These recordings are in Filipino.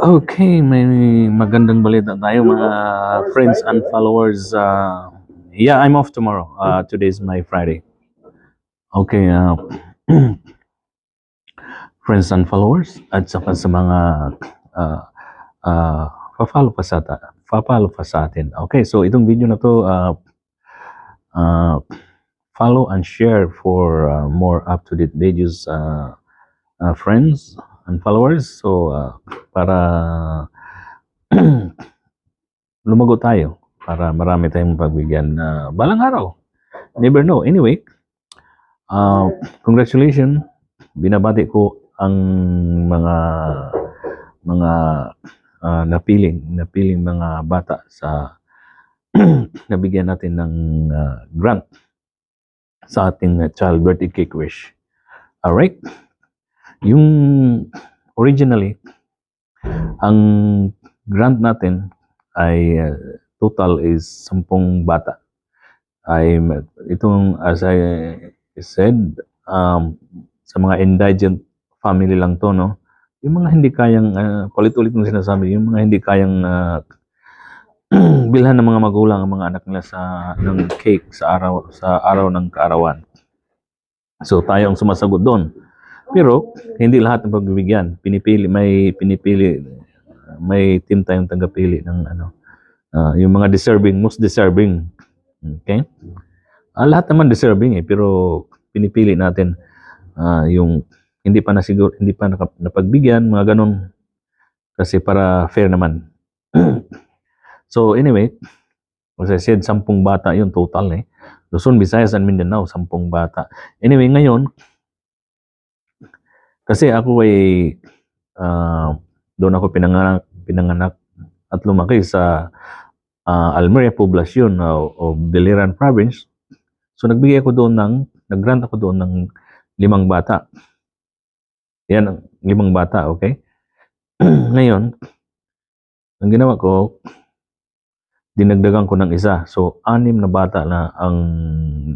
Okay, may magandang balita tayo mga friends and followers. Yeah, I'm off tomorrow. Today's my Friday. Okay, friends and followers at saka sa mga uh, uh, pa-follow pa sa atin. Okay, so itong video na to, uh, follow and share for more up-to-date videos, friends and followers. So, para lumago tayo, para marami tayong pagbigyan balang araw. Never know. Anyway, congratulations. Binabati ko ang mga napiling mga bata sa nabigyan natin ng grant sa ating child birthday cake wish. Alright? Yung originally, ang grant natin ay total is 10 bata. Itong as I said, sa mga indigent family lang to, no? Yung mga hindi kayang, palit-ulit mong sinasabi, yung mga hindi kayang bilhan ng mga magulang ang mga anak nila ng cake sa araw ng kaarawan. So tayo ang sumasagot doon. Pero hindi lahat ng pagbibigyan. May team tayong tagapili ng yung mga most deserving. Okay? Lahat naman deserving pero pinipili natin yung hindi pa napagbigyan, mga ganun. Kasi para fair naman. So anyway, as I said, 10 bata yung total Luzon, Visayas, and Mindanao, 10 bata. Anyway, ngayon, kasi ako ay doon ako pinanganak at lumaki sa Almeria Poblacion o Biliran Province. So nag-grant ako doon ng 5 bata. Yan, 5 bata, okay? Ngayon, ang ginawa ko, dinagdagan ko ng isa. So, 6 na bata na ang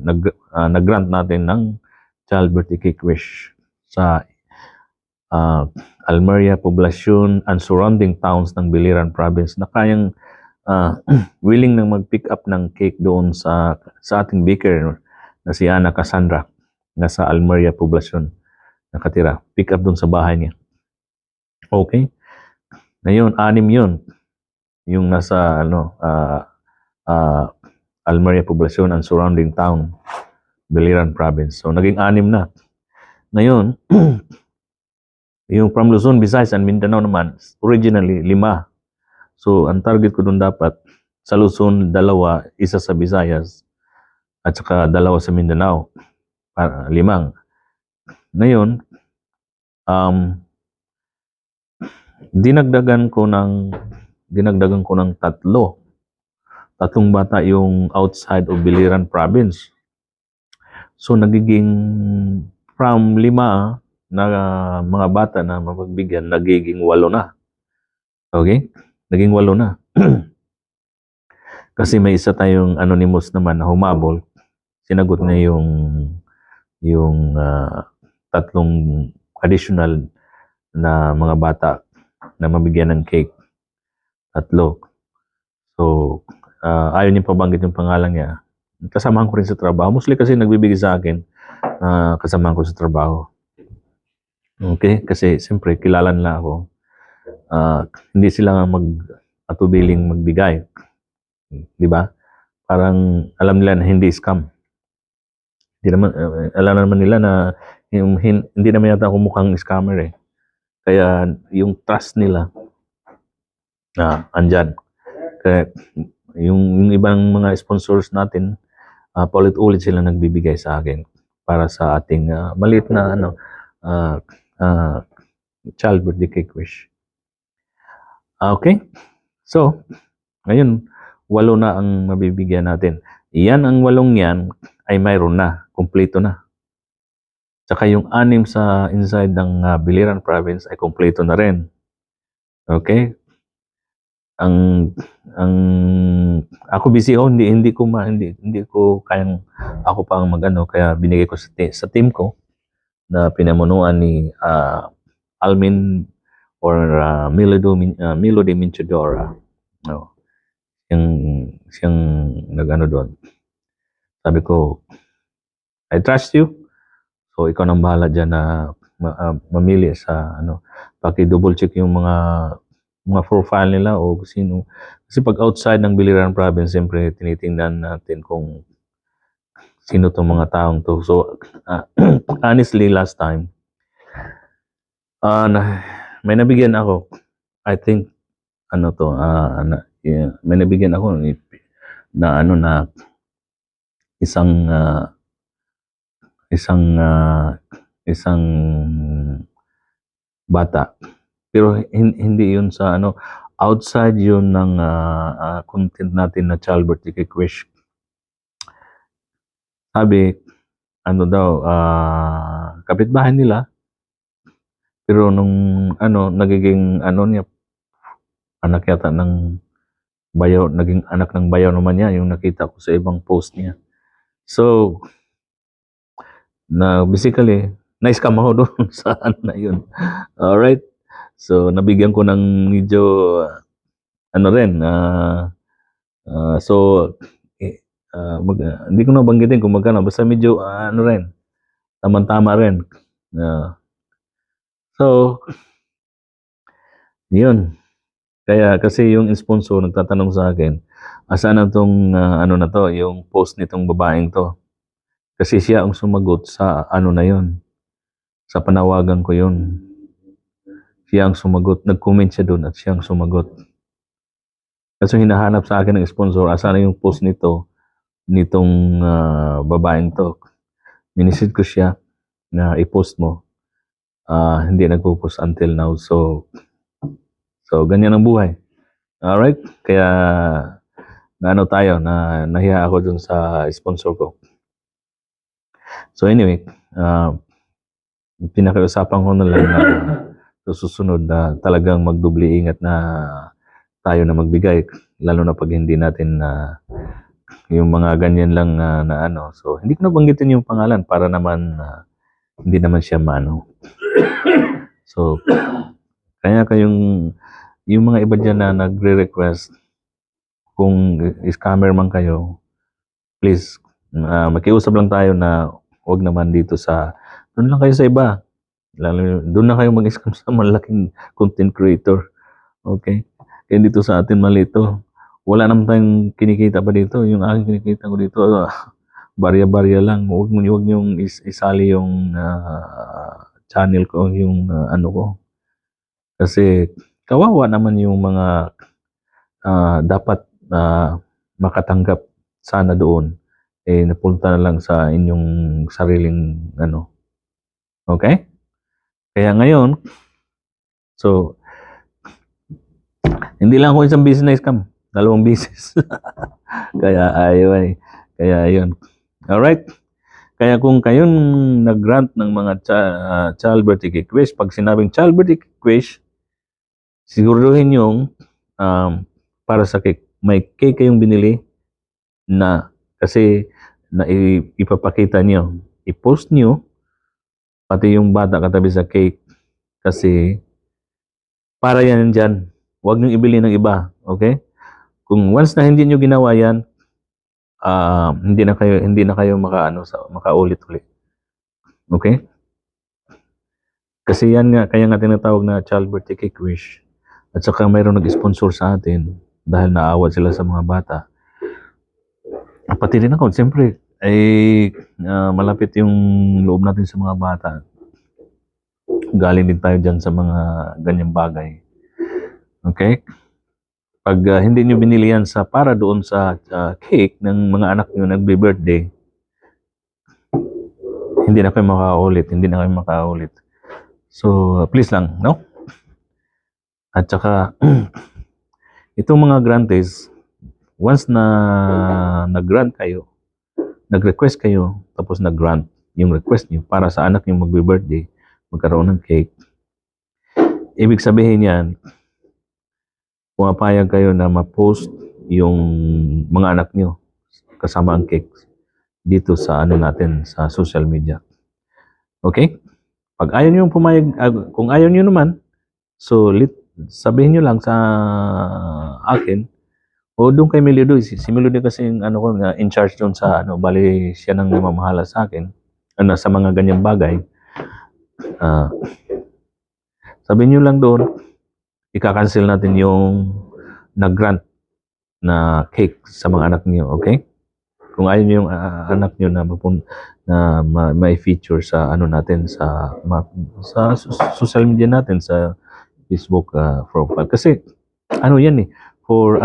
nag-grant natin ng child birthday cake wish sa Almeria Poblacion and surrounding towns ng Biliran Province na kayang willing nang mag-pick up ng cake doon sa ating baker na si Ana Cassandra na sa Almeria Poblacion nakatira. Pick up doon sa bahay niya. Okay? Ngayon, 6 yun. Yung nasa Almeria Poblacion and surrounding town, Biliran Province. So, naging 6 na. Ngayon, yung from Luzon, Visayas, and Mindanao naman, originally 5. So, ang target ko doon dapat, sa Luzon, 2, isa sa Visayas, at saka 2 sa Mindanao. 5. Ngayon, dinagdagan ko ng 3. 3 bata yung outside of Biliran Province. So, nagiging from 5 na mga bata na mapagbigyan, nagiging 8 na. Okay? Naging 8 na. Kasi may isa tayong anonymous naman na humabol. Sinagot niya yung 3 additional na mga bata na mabigyan ng cake. 3. So, ayaw niya pabanggit yung pangalan niya. Kasamahan ko rin sa trabaho. Mostly kasi nagbibigay sa akin, kasamahan ko sa trabaho. Okay? Kasi siyempre, kilala nila ako. Hindi sila atubiling magbigay. Di ba? Parang alam nila na hindi scam. Alam naman nila na hindi naman yata ako mukhang scammer Kaya yung trust nila andyan. Kaya yung ibang mga sponsors natin, paulit-ulit sila nagbibigay sa akin para sa ating maliit na child birthday cake wish. Okay? So, ngayon, 8 na ang mabibigyan natin. Iyan ang 8 yan ay mayroon na, kumpleto na. Saka yung 6 sa inside ng Biliran Province ay kumpleto na rin. Okay? Ako busy hindi ko kayang ako pa ang magano kaya binigay ko sa team ko na pinamunuan ni Almin or Melody Minchadora. No. Siyang nag-ano doon. Sabi ko, I trust you. So ikaw nang bahala diyan na mamili sa paki-double check yung mga profile nila o sino. Kasi pag outside ng Biliran province, siyempre tinitingnan natin kung sino tong mga taong to. So honestly, last time may nabigyan ako. I think may nabigyan ako na isang bata. Pero hindi yun sa outside yun ng content natin na child birthday request. Sabi, kapitbahay nila, pero nung nagiging niya, anak yata ng bayaw, naging anak ng bayaw naman niya, yung nakita ko sa ibang post niya. So, basically, na-scam ako doon sa na yun. Alright? So, nabigyan ko ng medyo, hindi ko na banggitin kung magkano, basta medyo, tamang-tama rin. So, yun. Kaya, kasi yung sponsor nagtatanong sa akin, asan na tong, na to, yung post nitong babaeng to. Kasi siya ang sumagot sa na yun. Sa panawagan ko yun. Siya ang sumagot. Nag-comment siya doon at siya ang sumagot. Kasi hinahanap sa akin ng sponsor, asan na yung post nitong babaeng to. Minisid ko siya na i-post mo. Hindi nagpo-post until now. So ganyan ang buhay. Alright? Kaya nahiya ako dun sa sponsor ko. So anyway, pinakiusapan ko na lang na susunod na talagang magdubli ingat na tayo na magbigay, lalo na pag hindi natin yung mga ganyan lang so hindi ko na banggitin yung pangalan para naman hindi naman siya so kaya yung mga iba dyan na nagre-request, kung scammer man kayo, please makiusap lang tayo na wag naman dito doon lang kayo sa iba, doon na kayo mag-scam sa malaking content creator. Okay? Kaya dito sa atin malito. Wala naman tayong kinikita pa dito. Yung aking kinikita ko dito, barya-barya lang. Huwag niyong isali yung channel ko, yung ko. Kasi kawawa naman yung mga dapat makatanggap sana doon. Napunta na lang sa inyong sariling Okay? Kaya ngayon, so, hindi lang ako isang business scam, 2 business. Kaya yun. Alright? Kaya kung kayong nag-grant ng mga child birthday request, pag sinabing child birthday request, siguruhin yung para sa cake. May cake kayong binili na kasi na ipapakita nyo. I-post nyo pati yung bata katabi sa cake kasi para yan dyan. Huwag nyo ibili ng iba. Okay? Kung once na hindi nyo ginawa yan, hindi na kayo makaulit-ulit. Okay? Kasi yan nga, kaya nga tinatawag na child birthday cake wish. At saka mayroong nag-sponsor sa atin dahil naawa sila sa mga bata. Pati rin ako, siyempre, malapit yung loob natin sa mga bata. Galing din tayo dyan sa mga ganyang bagay. Okay? Pag hindi nyo binili yan para doon sa cake ng mga anak nyo nagbe-birthday, hindi na kayo makaulit. So, please lang, no? At saka, itong mga grantees, once na nag-grant kayo, nag-request kayo, tapos nag-grant yung request niyo para sa anak niyo magbe-birthday, magkaroon ng cake, ibig sabihin yan, pumapayag kayo na ma-post yung mga anak niyo kasama ang cake dito sa natin, sa social media. Okay? Pag ayaw niyo pumayag, kung ayaw niyo naman, So, sabihin nyo lang sa akin, o doon kay Melody. Si Melody kasi yung ano ko, na in charge doon sa ano, bali siya nang namamahala sa akin, ano, sa mga ganyang bagay. Ah, sabihin nyo lang doon, ika-cancel natin yung nag-grant na cake sa mga anak niyo, okay? Kung ayaw niyo yung anak niyo na may feature sa ano natin sa social media natin, sa Facebook profile, kasi ano yan eh, for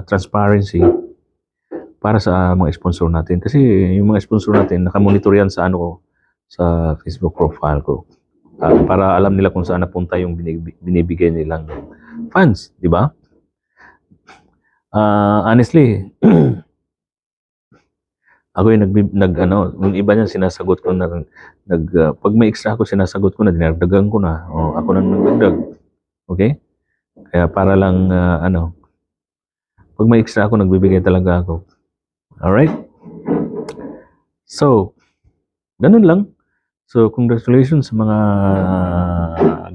transparency para sa mga sponsor natin, kasi yung mga sponsor natin nakamonitor yan sa ano ko, sa Facebook profile ko. Para alam nila kung saan napunta yung binibigay nilang funds, di ba? Honestly, ako yung yung iba niyan sinasagot ko na pag may extra ako sinasagot ko na, dinagdagan ko na. O ako nang nagdagdag. Okay? Kaya para lang pag may extra ako nagbibigay talaga ako. All right? So, ganun lang. So, congratulations sa mga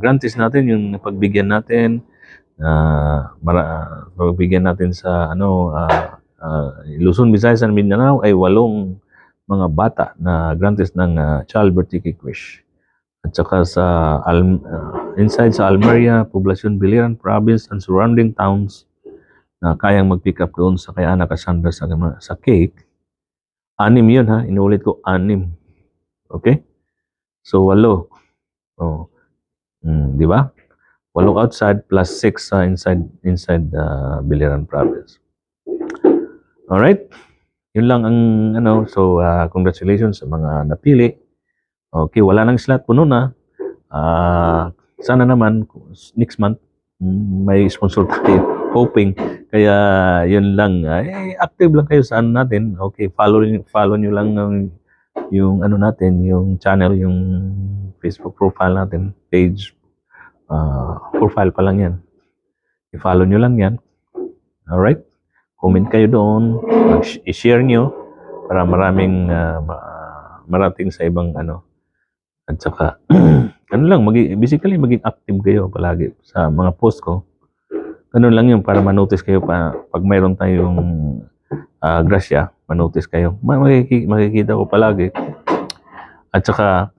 grantees natin, yung pagbigyan natin, pagbigyan natin sa Luzon, Visayas, and Mindanao ay 8 mga bata na grantees ng child birthday cake wish. At saka sa inside sa Almeria, Poblacion, Biliran Province and surrounding towns na kayang mag-pick up doon sa kay Ana Cassandra sa cake. 6 yun ha, inulit ko 6. Okay? So 8. Oh. Di ba? 8 outside plus 6 inside Biliran Province. Alright? Yun lang ang so congratulations sa mga napili. Okay, wala nang slot, puno na. Sana naman next month may sponsor tayo, hoping. Kaya yun lang, active lang kayo sa ano natin. Okay, follow nyo lang yung ano natin, yung channel, yung Facebook profile natin, page, profile pa lang yan. I-follow nyo lang yan. Alright? Comment kayo doon, i-share nyo para maraming marating sa ibang at saka ano lang, basically maging active kayo palagi sa mga post ko. Ganun lang yun para manotice kayo pag mayroon tayong grasya, manotice kayo. Makikita ko palagi. At saka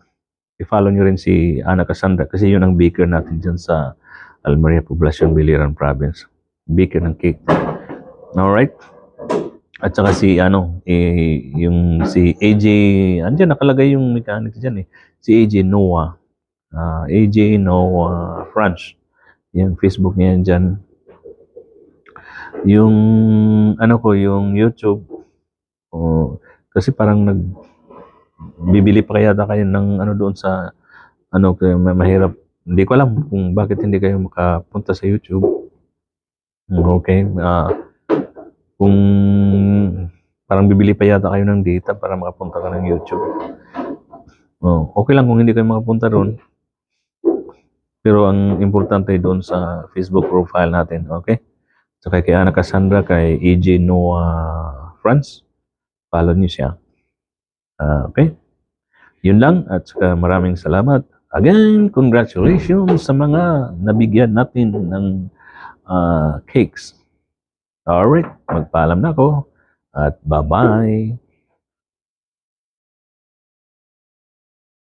i-follow nyo rin si Ana Cassandra kasi yun ang baker natin dyan sa Almeria, Poblacion, Biliran Province. Baker ng cake. Alright? At saka yung si AJ, andyan nakalagay yung mechanics dyan eh. Si AJ Noah. AJ Noah French. Yung Facebook niya dyan. Yung yung YouTube. Kasi parang bibili pa kaya kayo ng doon sa mahirap. Hindi ko alam kung bakit hindi kayo makapunta sa YouTube. Okay. Kung parang bibili pa yata kayo ng data para makapunta ka ng YouTube. Okay lang kung hindi kayo makapunta doon. Pero ang importante doon sa Facebook profile natin, okay? So kay Ana Cassandra, kay EJ Noah France, follow niyo siya. Okay? Yun lang, at saka maraming salamat. Again, congratulations sa mga nabigyan natin ng cakes. Alright, magpaalam na ako at bye-bye.